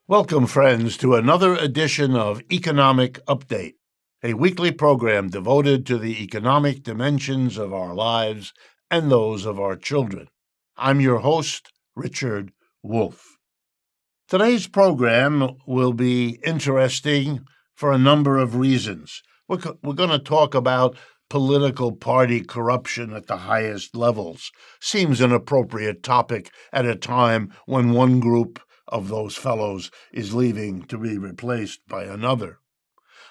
Welcome, friends, to another edition of Economic Update, a weekly program devoted to the economic dimensions of our lives and those of our children. I'm your host, Richard Wolff. Today's program will be interesting for a number of reasons. We're going to talk about political party corruption at the highest levels. Seems an appropriate topic at a time when one group of those fellows is leaving to be replaced by another.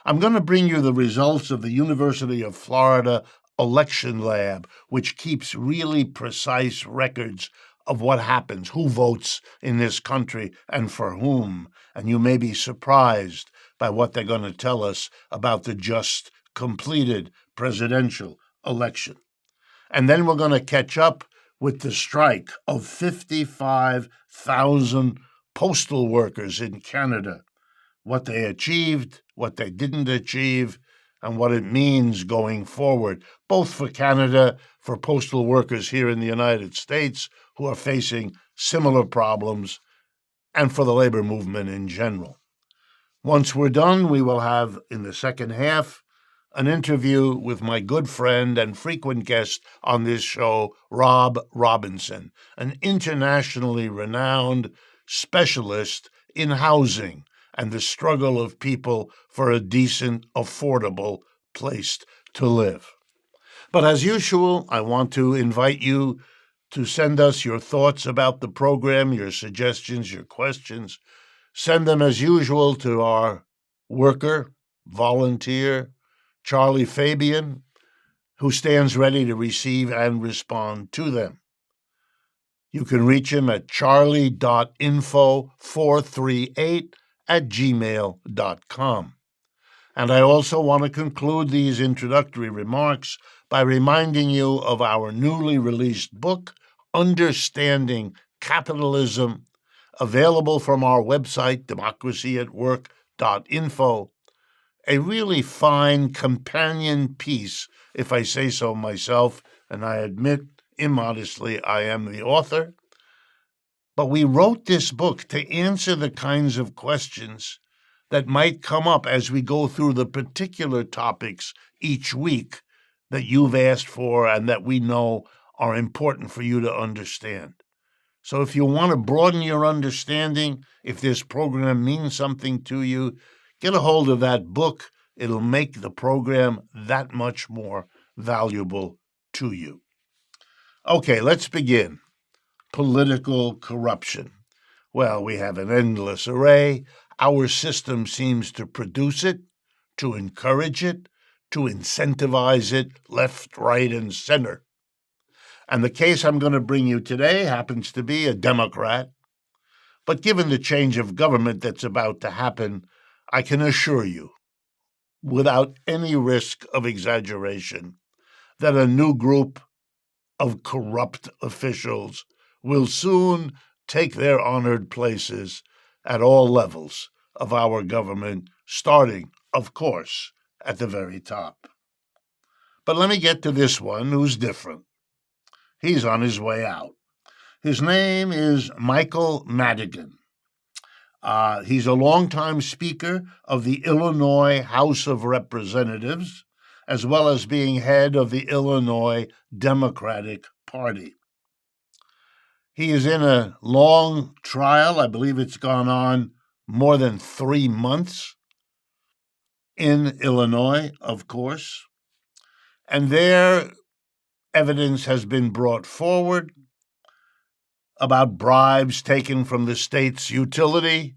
I'm going to bring you the results of the University of Florida Election Lab, which keeps really precise records of what happens, who votes in this country and for whom. And you may be surprised by what they're going to tell us about the just completed presidential election. And then we're going to catch up with the strike of 55,000 postal workers in Canada, what they achieved, what they didn't achieve, and what it means going forward, both for Canada, for postal workers here in the United States who are facing similar problems, and for the labor movement in general. Once we're done, we will have, in the second half, an interview with my good friend and frequent guest on this show, Rob Robinson, an internationally renowned specialist in housing and the struggle of people for a decent, affordable place to live. But as usual, I want to invite you to send us your thoughts about the program, your suggestions, your questions. Send them as usual to our worker, volunteer, Charlie Fabian, who stands ready to receive and respond to them. You can reach him at charlie.info438@gmail.com. And I also want to conclude these introductory remarks by reminding you of our newly released book, Understanding Capitalism, available from our website, democracyatwork.info, a really fine companion piece, if I say so myself, and I admit immodestly I am the author. But we wrote this book to answer the kinds of questions that might come up as we go through the particular topics each week that you've asked for and that we know are important for you to understand. So if you want to broaden your understanding, if this program means something to you, get a hold of that book. It'll make the program that much more valuable to you. Okay, let's begin. Political corruption. Well, we have an endless array. Our system seems to produce it, to encourage it, to incentivize it, left, right, and center. And the case I'm going to bring you today happens to be a Democrat. But given the change of government that's about to happen, I can assure you, without any risk of exaggeration, that a new group of corrupt officials will soon take their honored places at all levels of our government, starting, of course, at the very top. But let me get to this one who's different. He's on his way out. His name is Michael Madigan. He's a longtime Speaker of the Illinois House of Representatives, as well as being head of the Illinois Democratic Party. He is in a long trial. I believe it's gone on more than 3 months in Illinois, of course. And there, evidence has been brought forward about bribes taken from the state's utility,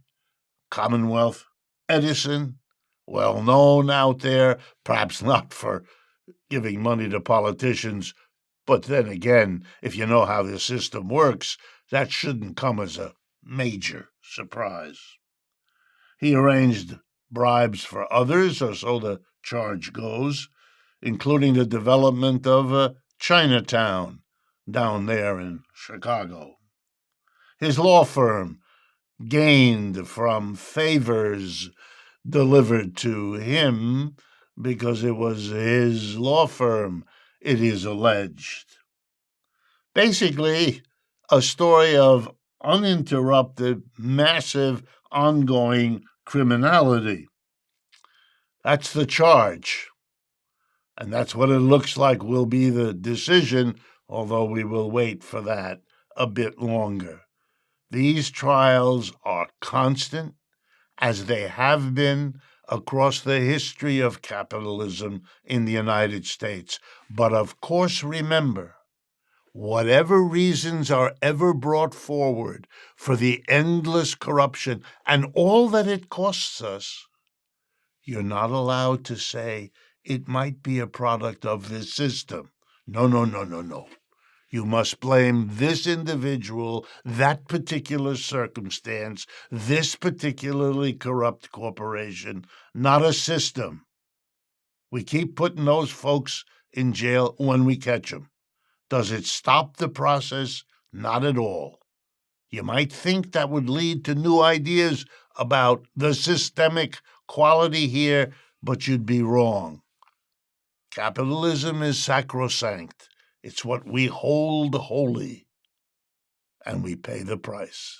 Commonwealth Edison, well known out there, perhaps not for giving money to politicians, but then again, if you know how the system works, that shouldn't come as a major surprise. He arranged bribes for others, or so the charge goes, including the development of Chinatown down there in Chicago. His law firm gained from favors delivered to him because it was his law firm, it is alleged. Basically, a story of uninterrupted, massive, ongoing criminality. That's the charge. And that's what it looks like will be the decision, although we will wait for that a bit longer. These trials are constant, as they have been across the history of capitalism in the United States. But of course, remember, whatever reasons are ever brought forward for the endless corruption and all that it costs us, you're not allowed to say it might be a product of this system. No, no, no, no, no. You must blame this individual, that particular circumstance, this particularly corrupt corporation, not a system. We keep putting those folks in jail when we catch them. Does it stop the process? Not at all. You might think that would lead to new ideas about the systemic quality here, but you'd be wrong. Capitalism is sacrosanct. It's what we hold holy, and we pay the price.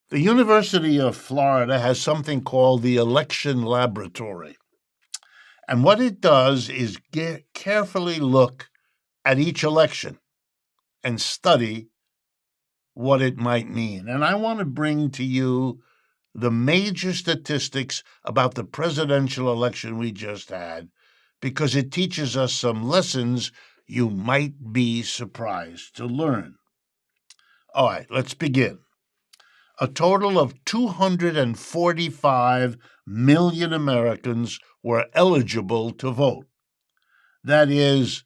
The University of Florida has something called the Election Laboratory. And what it does is carefully look at each election and study what it might mean. And I want to bring to you the major statistics about the presidential election we just had, because it teaches us some lessons you might be surprised to learn. All right, let's begin. A total of 245 million Americans were eligible to vote. That is,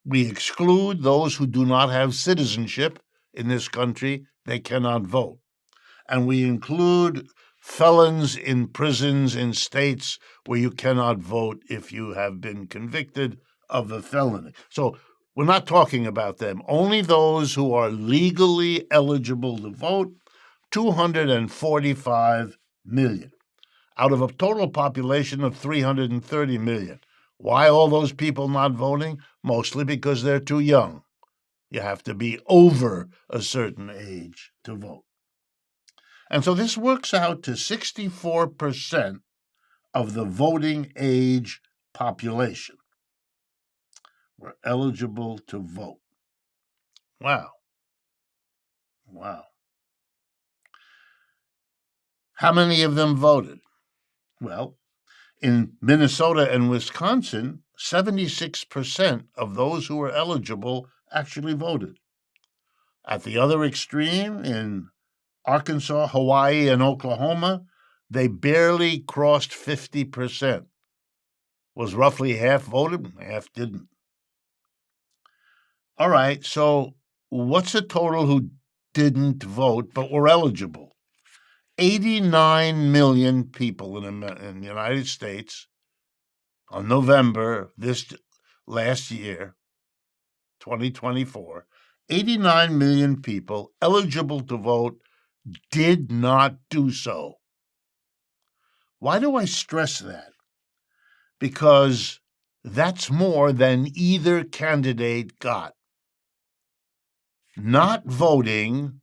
we exclude those who do not have citizenship in this country, they cannot vote. And we include felons in prisons in states where you cannot vote if you have been convicted of a felony. So we're not talking about them. Only those who are legally eligible to vote, 245 million, out of a total population of 330 million. Why all those people not voting? Mostly because they're too young. You have to be over a certain age to vote. And so this works out to 64% of the voting age population were eligible to vote. Wow. Wow. How many of them voted? Well, in Minnesota and Wisconsin, 76% of those who were eligible actually voted. At the other extreme, in Arkansas, Hawaii, and Oklahoma, they barely crossed 50%. Was roughly half voted, half didn't. All right, so what's the total who didn't vote but were eligible? 89 million people in the United States on November this last year, 2024, 89 million people eligible to vote did not do so. Why do I stress that? Because that's more than either candidate got. Not voting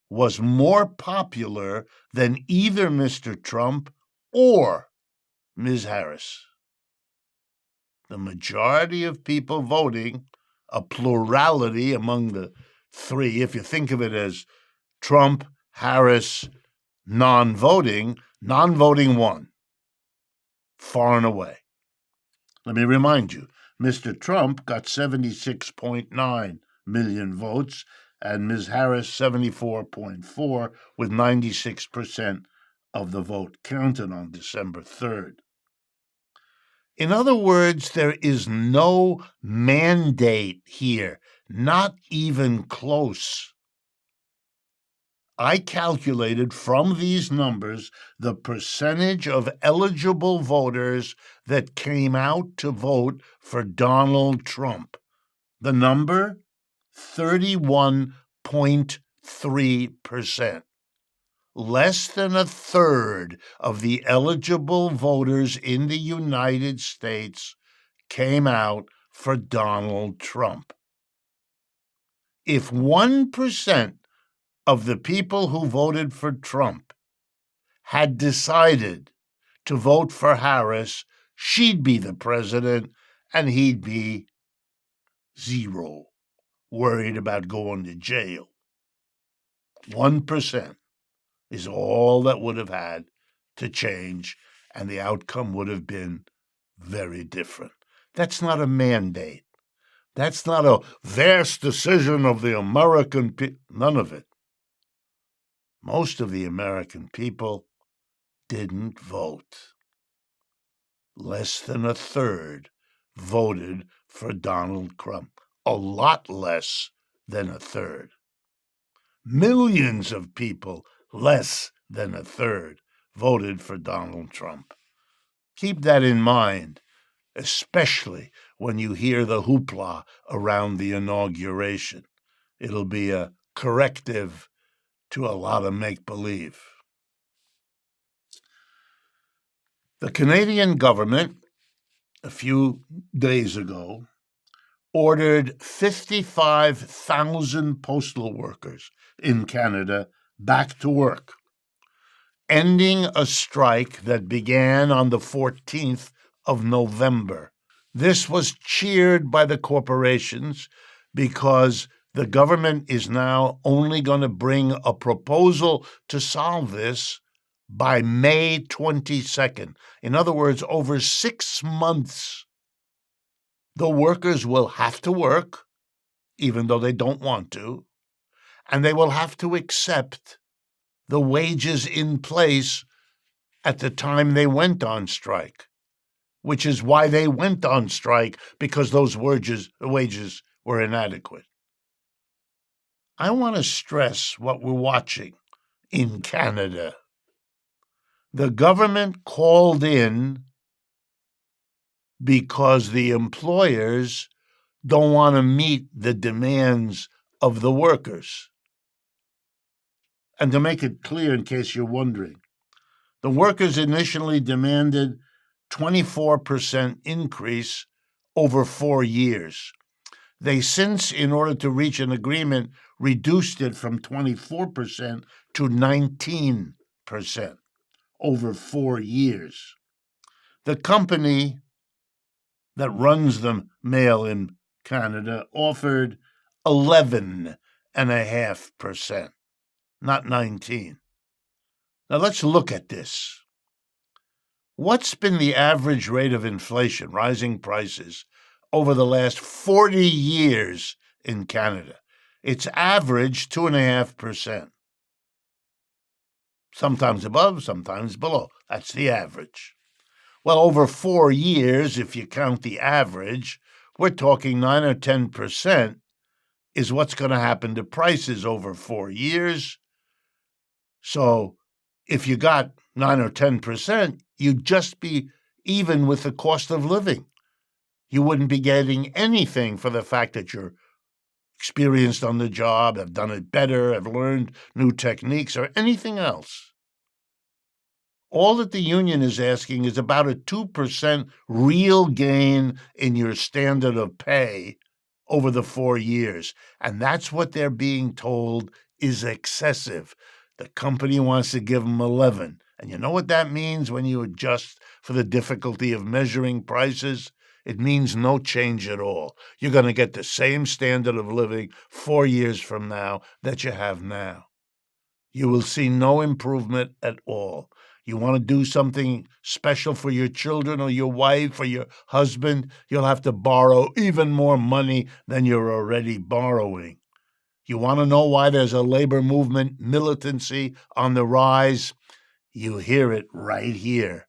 was more popular than either Mr. Trump or Ms. Harris. The majority of people voting, a plurality among the three, if you think of it as Trump, Harris, non-voting won, far and away. Let me remind you, Mr. Trump got 76.9 million votes, and Ms. Harris 74.4, with 96% of the vote counted on December 3rd. In other words, there is no mandate here, not even close. I calculated from these numbers the percentage of eligible voters that came out to vote for Donald Trump. The number, 31.3%. Less than a third of the eligible voters in the United States came out for Donald Trump. If 1% of the people who voted for Trump had decided to vote for Harris, she'd be the president and he'd be zero, worried about going to jail. 1% is all that would have had to change, and the outcome would have been very different. That's not a mandate. That's not a vast decision of the American people. None of it. Most of the American people didn't vote. Less than a third voted for Donald Trump. A lot less than a third. Millions of people, less than a third, voted for Donald Trump. Keep that in mind, especially when you hear the hoopla around the inauguration. It'll be a corrective to a lot of make-believe. The Canadian government, a few days ago, ordered 55,000 postal workers in Canada back to work, ending a strike that began on the 14th of November. This was cheered by the corporations because the government is now only going to bring a proposal to solve this by May 22nd. In other words, over 6 months, the workers will have to work, even though they don't want to, and they will have to accept the wages in place at the time they went on strike, which is why they went on strike, because those wages were inadequate. I want to stress what we're watching in Canada. The government called in because the employers don't want to meet the demands of the workers. And to make it clear, in case you're wondering, the workers initially demanded 24% increase over 4 years. They since, in order to reach an agreement, reduced it from 24% to 19% over 4 years. The company that runs the mail in Canada offered 11.5%, not 19. Now let's look at this. What's been the average rate of inflation, rising prices, over the last 40 years in Canada? It's averaged 2.5%. Sometimes above, sometimes below. That's the average. Well, over 4 years, if you count the average, we're talking 9 or 10% is what's going to happen to prices over 4 years. So if you got 9 or 10%, you'd just be even with the cost of living. You wouldn't be getting anything for the fact that you're experienced on the job, have done it better, have learned new techniques, or anything else. All that the union is asking is about a 2% real gain in your standard of pay over the 4 years. And that's what they're being told is excessive. The company wants to give them 11. And you know what that means when you adjust for the difficulty of measuring prices? It means no change at all. You're going to get the same standard of living 4 years from now that you have now. You will see no improvement at all. You want to do something special for your children or your wife or your husband, you'll have to borrow even more money than you're already borrowing. You want to know why there's a labor movement militancy on the rise? You hear it right here,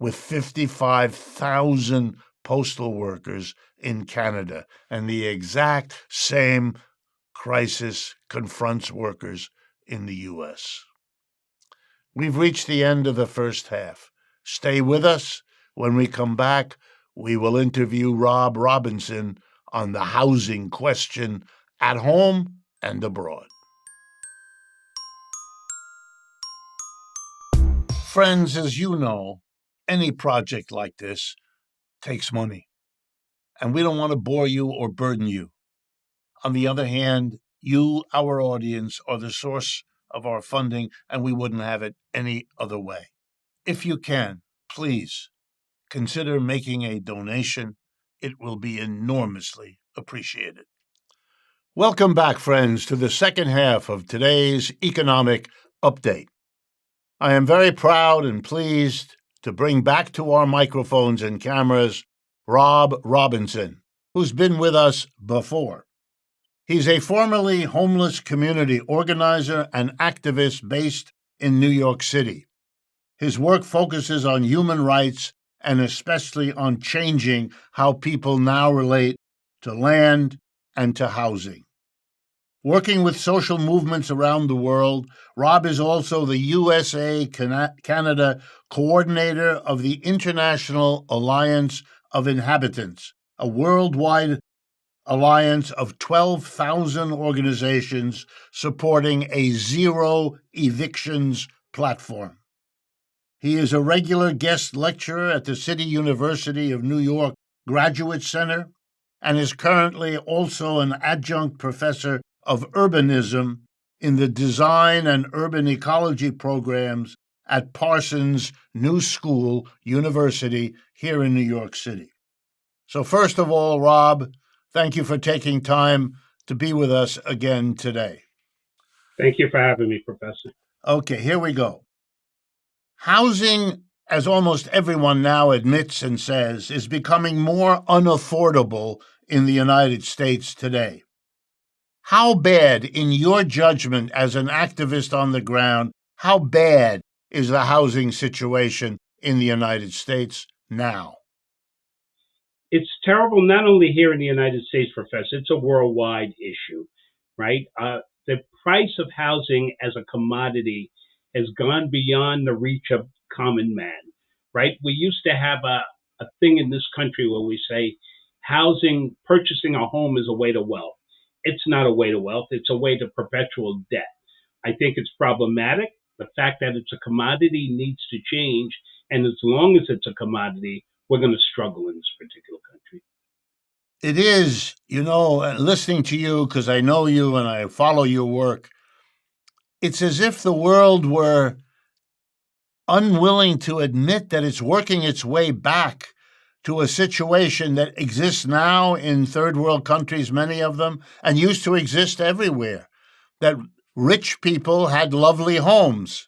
with 55,000 postal workers in Canada, and the exact same crisis confronts workers in the U.S. We've reached the end of the first half. Stay with us. When we come back, we will interview Rob Robinson on the housing question at home and abroad. Friends, as you know, any project like this takes money, and we don't want to bore you or burden you. On the other hand, you, our audience, are the source of our funding, and we wouldn't have it any other way. If you can, please consider making a donation. It will be enormously appreciated. Welcome back, friends, to the second half of today's economic update. I am very proud and pleased to bring back to our microphones and cameras Rob Robinson, who's been with us before. He's a formerly homeless community organizer and activist based in New York City. His work focuses on human rights and especially on changing how people now relate to land and to housing. Working with social movements around the world, Rob is also the USA-Canada coordinator of the International Alliance of Inhabitants, a worldwide alliance of 12,000 organizations supporting a zero evictions platform. He is a regular guest lecturer at the City University of New York Graduate Center and is currently also an adjunct professor of urbanism in the design and urban ecology programs at Parsons New School University here in New York City. So first of all, Rob, thank you for taking time to be with us again today. Thank you for having me, Professor. Okay, here we go. Housing, as almost everyone now admits and says, is becoming more unaffordable in the United States today. How bad, in your judgment as an activist on the ground, how bad is the housing situation in the United States now? It's terrible not only here in the United States, Professor, it's a worldwide issue, right? The price of housing as a commodity has gone beyond the reach of common man, right? We used to have a thing in this country where we say purchasing a home is a way to wealth. It's not a way to wealth, it's a way to perpetual debt. I think it's problematic. The fact that it's a commodity needs to change. And as long as it's a commodity, we're going to struggle in this particular country. It is, listening to you, because I know you and I follow your work, it's as if the world were unwilling to admit that it's working its way back to a situation that exists now in third world countries, many of them, and used to exist everywhere. That rich people had lovely homes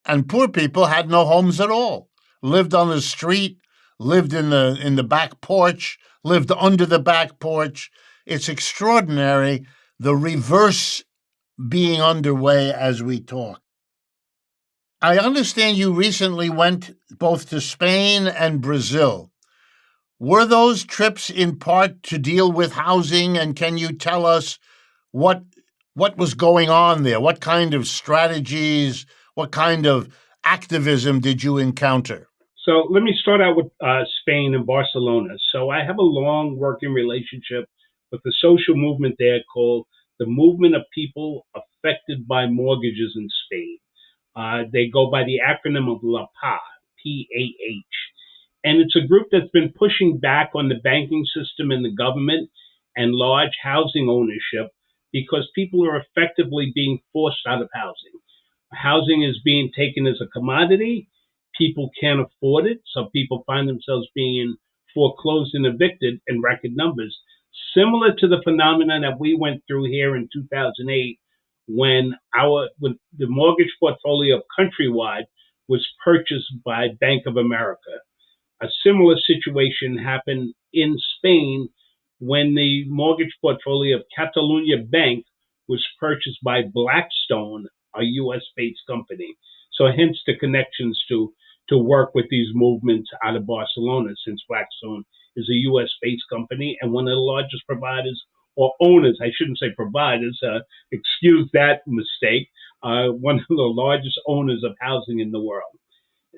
and poor people had no homes at all, lived on the street, lived in the back porch, lived under the back porch. It's extraordinary, the reverse being underway as we talk. I understand you recently went both to Spain and Brazil. Were those trips in part to deal with housing, and can you tell us what was going on there? What kind of strategies, what kind of activism did you encounter? So let me start out with Spain and Barcelona. So I have a long working relationship with the social movement there called the Movement of People Affected by Mortgages in Spain. They go by the acronym of La PAH, PAH. And it's a group that's been pushing back on the banking system and the government and large housing ownership because people are effectively being forced out of housing. Housing is being taken as a commodity. People can't afford it, so people find themselves being foreclosed and evicted in record numbers, similar to the phenomenon that we went through here in 2008 when the mortgage portfolio of Countrywide was purchased by Bank of America. A similar situation happened in Spain when the mortgage portfolio of Catalunya Bank was purchased by Blackstone, a US-based company. So hence the connections to work with these movements out of Barcelona, since Blackstone is a US-based company and one of the largest providers or owners, I shouldn't say providers, excuse that mistake, one of the largest owners of housing in the world.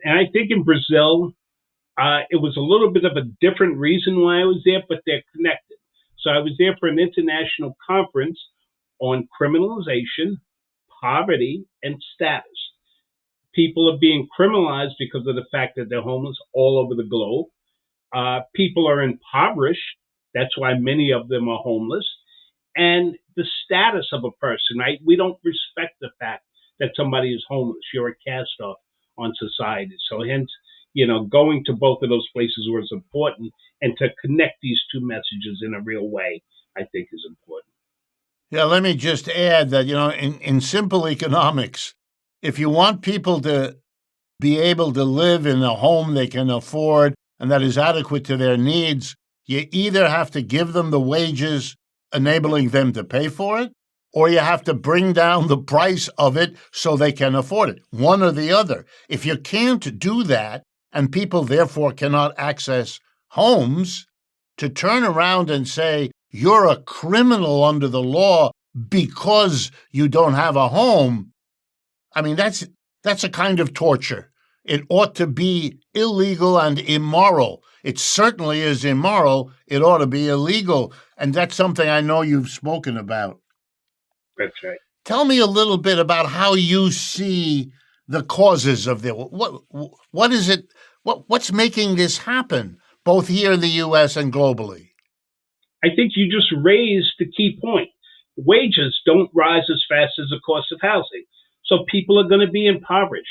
And I think in Brazil, it was a little bit of a different reason why I was there, but they're connected. So I was there for an international conference on criminalization, poverty, and status. People are being criminalized because of the fact that they're homeless all over the globe. People are impoverished. That's why many of them are homeless. And the status of a person, right? We don't respect the fact that somebody is homeless. You're a cast off on society. So hence, going to both of those places was important, and to connect these two messages in a real way, I think, is important. Yeah, let me just add that, in simple economics, if you want people to be able to live in a home they can afford and that is adequate to their needs, you either have to give them the wages enabling them to pay for it, or you have to bring down the price of it so they can afford it, one or the other. If you can't do that, and people therefore cannot access homes, to turn around and say you're a criminal under the law because you don't have a home, I mean, that's a kind of torture. It ought to be illegal and immoral. It certainly is immoral. It ought to be illegal. And that's something I know you've spoken about. That's right. Tell me a little bit about how you see the causes of this. What is it? What's making this happen, both here in the U.S. and globally? I think you just raised the key point. Wages don't rise as fast as the cost of housing. So people are going to be impoverished.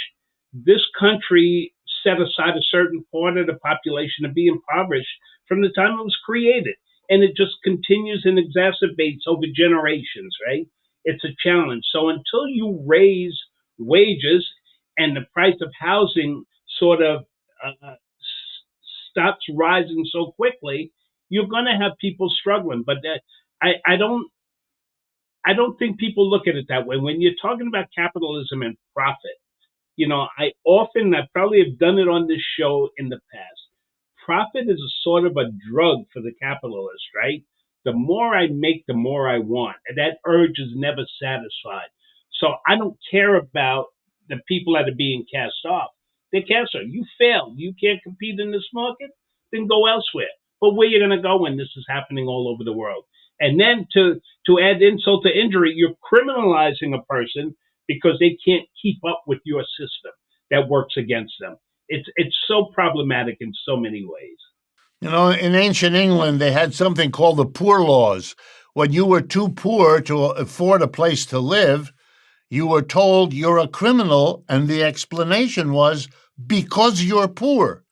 This country set aside a certain part of the population to be impoverished from the time it was created. And it just continues and exacerbates over generations, right? It's a challenge. So until you raise wages and the price of housing sort of stops rising so quickly, you're going to have people struggling. But I don't think people look at it that way. When you're talking about capitalism and profit, I probably have done it on this show in the past. Profit is a sort of a drug for the capitalist, right? The more I make, the more I want. And that urge is never satisfied. So I don't care about the people that are being cast off. They're cast off. You failed. You can't compete in this market, then go elsewhere. But where you're going to go when this is happening all over the world? And then to add insult to injury, you're criminalizing a person because they can't keep up with your system that works against them. It's so problematic in so many ways. In ancient England, they had something called the poor laws. When you were too poor to afford a place to live, you were told you're a criminal, and the explanation was because you're poor,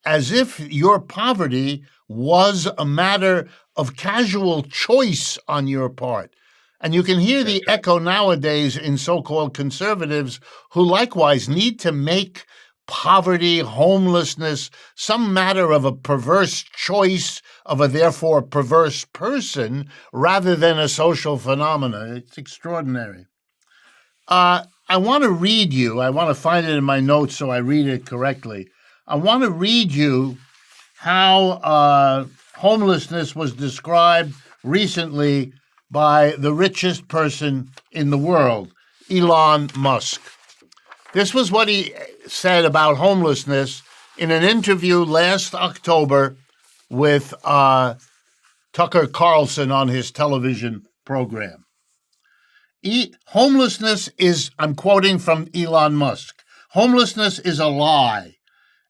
as if your poverty was a matter of casual choice on your part. And you can hear the echo nowadays in so-called conservatives who likewise need to make poverty, homelessness, some matter of a perverse choice of a therefore perverse person rather than a social phenomenon. It's extraordinary. I want to read you. I want to find it in my notes so I read it correctly. I want to read you how homelessness was described recently by the richest person in the world, Elon Musk. This was what he said about homelessness in an interview last October with Tucker Carlson on his television program. Homelessness is, I'm quoting from Elon Musk, homelessness is a lie,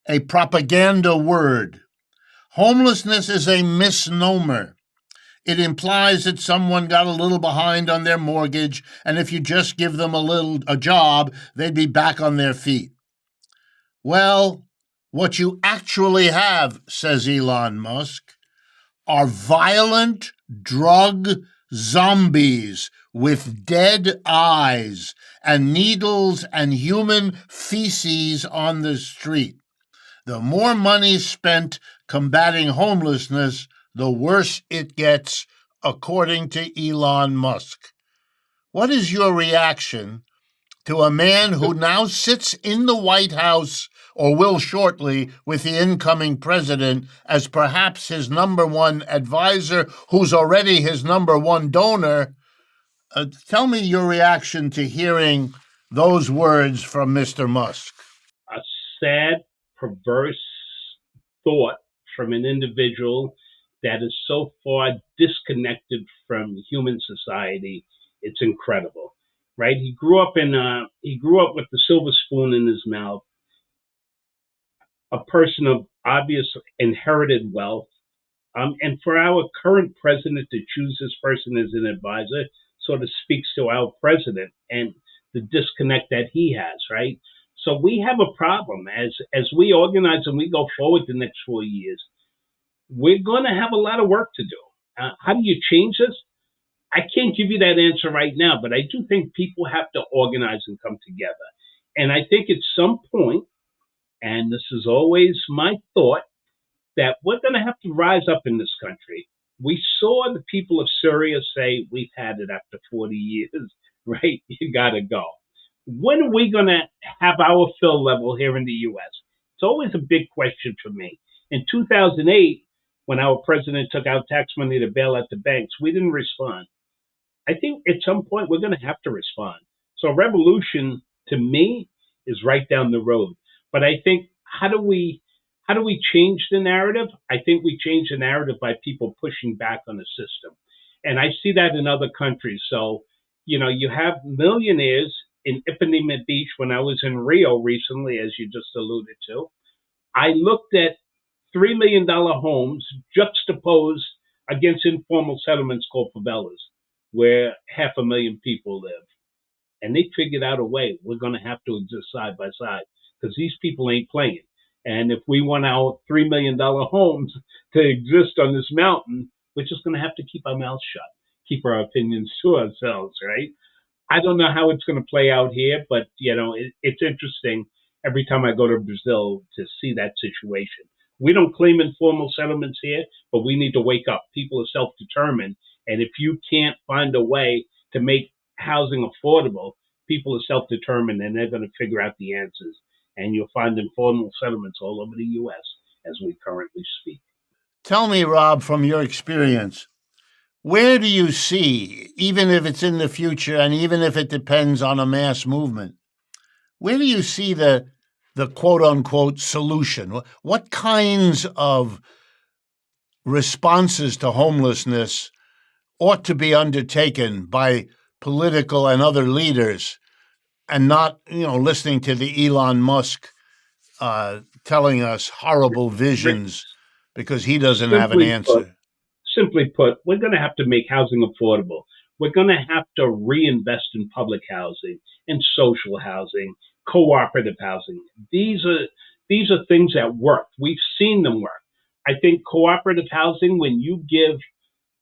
a propaganda word. Homelessness is a misnomer. It implies that someone got a little behind on their mortgage, and if you just give them a job, they'd be back on their feet. Well, what you actually have, says Elon Musk, are violent drug zombies with dead eyes and needles and human feces on the street. The more money spent combating homelessness, the worse it gets, according to Elon Musk. What is your reaction to a man who now sits in the White House, or will shortly, with the incoming president as perhaps his number one advisor, who's already his number one donor? Tell me your reaction to hearing those words from Mr. Musk. A sad, perverse thought from an individual that is so far disconnected from human society. It's incredible, right? He grew up with the silver spoon in his mouth, a person of obvious inherited wealth. And for our current president to choose this person as an advisor sort of speaks to our president and the disconnect that he has, right? So we have a problem as we organize and we go forward the next 4 years. We're going to have a lot of work to do. How do you change this? I can't give you that answer right now, but I do think people have to organize and come together. And I think at some point, and this is always my thought, that we're going to have to rise up in this country. We saw the people of Syria say, we've had it after 40 years, right? You got to go. When are we going to have our fill level here in the U.S.? It's always a big question for me. In 2008, when our president took out tax money to bail out the banks, we didn't respond. I think at some point we're going to have to respond. So revolution to me is right down the road. But I think how do we change the narrative? I think we change the narrative by people pushing back on the system. And I see that in other countries. So, you have millionaires in Ipanema Beach. When I was in Rio recently, as you just alluded to, I looked at $3 million homes juxtaposed against informal settlements called favelas, where 500,000 people live. And they figured out a way. We're going to have to exist side by side because these people ain't playing. And if we want our $3 million homes to exist on this mountain, we're just going to have to keep our mouths shut, keep our opinions to ourselves, right? I don't know how it's going to play out here, but, it's interesting every time I go to Brazil to see that situation. We don't claim informal settlements here, but we need to wake up. People are self-determined. And if you can't find a way to make housing affordable, people are self-determined and they're going to figure out the answers. And you'll find informal settlements all over the U.S. as we currently speak. Tell me, Rob, from your experience, where do you see, even if it's in the future and even if it depends on a mass movement, where do you see the quote-unquote solution? What kinds of responses to homelessness ought to be undertaken by political and other leaders and not, listening to the Elon Musk telling us horrible visions because he doesn't have an answer? Simply put, we're going to have to make housing affordable. We're going to have to reinvest in public housing and social housing, cooperative housing. These are things that work. We've seen them work. I think cooperative housing, when you give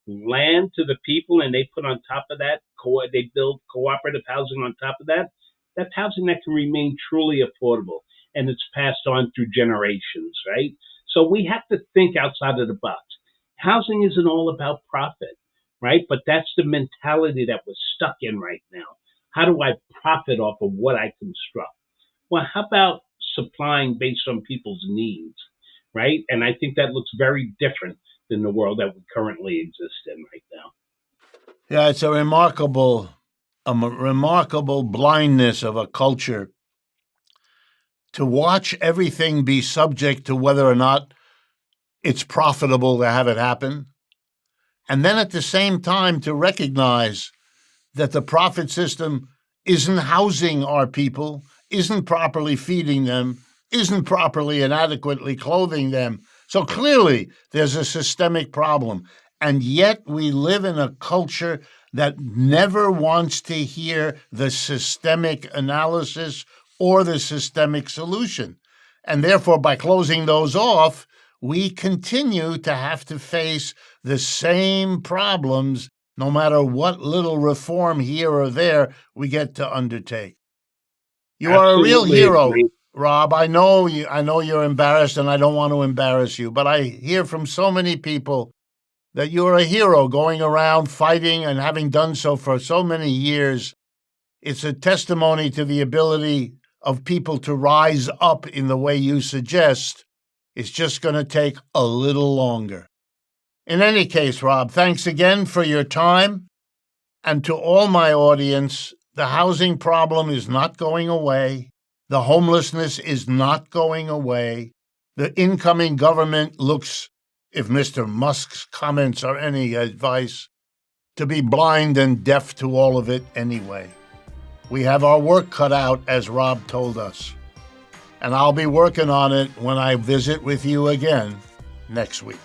land to the people and they put on top of that, they build cooperative housing on top of that, that's housing that can remain truly affordable and it's passed on through generations, right? So we have to think outside of the box. Housing isn't all about profit, right? But that's the mentality that we're stuck in right now. How do I profit off of what I construct? Well, how about supplying based on people's needs, right? And I think that looks very different than the world that we currently exist in right now. Yeah, it's a remarkable blindness of a culture to watch everything be subject to whether or not it's profitable to have it happen. And then at the same time to recognize that the profit system isn't housing our people, isn't properly feeding them, isn't properly and adequately clothing them. So clearly there's a systemic problem. And yet we live in a culture that never wants to hear the systemic analysis or the systemic solution. And therefore, by closing those off, we continue to have to face the same problems no matter what little reform here or there we get to undertake. You are a real hero, Rob. I know you're embarrassed and I don't want to embarrass you, but I hear from so many people that you're a hero going around fighting and having done so for so many years. It's a testimony to the ability of people to rise up in the way you suggest. It's just going to take a little longer. In any case, Rob, thanks again for your time. And to all my audience, the housing problem is not going away. The homelessness is not going away. The incoming government looks, if Mr. Musk's comments are any advice, to be blind and deaf to all of it anyway. We have our work cut out, as Rob told us. And I'll be working on it when I visit with you again next week.